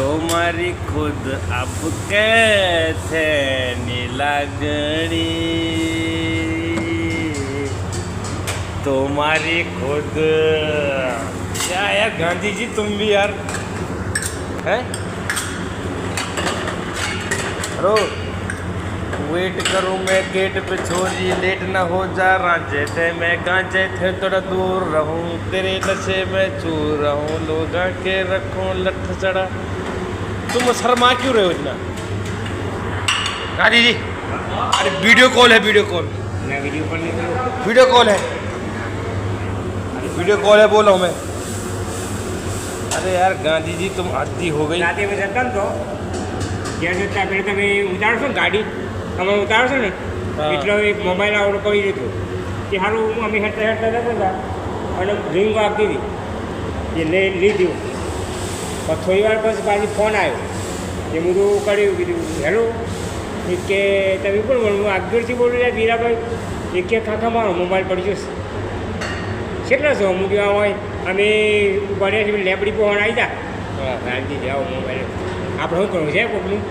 તમારી ખુદ અબ कैसे લાગણી तुम्हारी खुद क्या यार गांधी जी तुम भी यार हैं हेलो वेट करूँ मैं गेट पे छोरी लेट ना हो जा रांझे थे मैं गांजे थे थोड़ा दूर रहूँ तेरे नशे में चूर रहूँ लोग के रखूँ लठ चढ़ा तुम शर्मा क्यों रहे हो इतना गांधी जी अरे वीडियो कॉल है वीडियो कॉल वीडियो कॉल है वीडियो कॉल है बोल रहा हूँ मैं अरे यार गांधी जी तुम हद्दी हो गई રાતે અમે જતા ને તો ત્યાં જતા પેલા તમે ઉતારશો ને ગાડી તમે ઉતારશો ને એટલો એક મોબાઈલ આવડો પડી જતો કે સારું અમે હેઠતા હેઠતા જતા હતા અને રિંગ આપતી હતી એ લીધું પણ થોડી વાર પછી પાછી ફોન આવ્યો એ બધું કર્યું કીધું હેલો કે તમે પણ હું આગળથી બોલું યાર વીરાભાઈ એ કે કાકા મારો મોબાઈલ પડી જશે કેટલા છો હું કેવા હોય અમે પડ્યા છીએ લેબડી પહોંચ આવી જા ગાંધી જાઓ મોબાઈલ આપણે શું કરવું છે કોકનું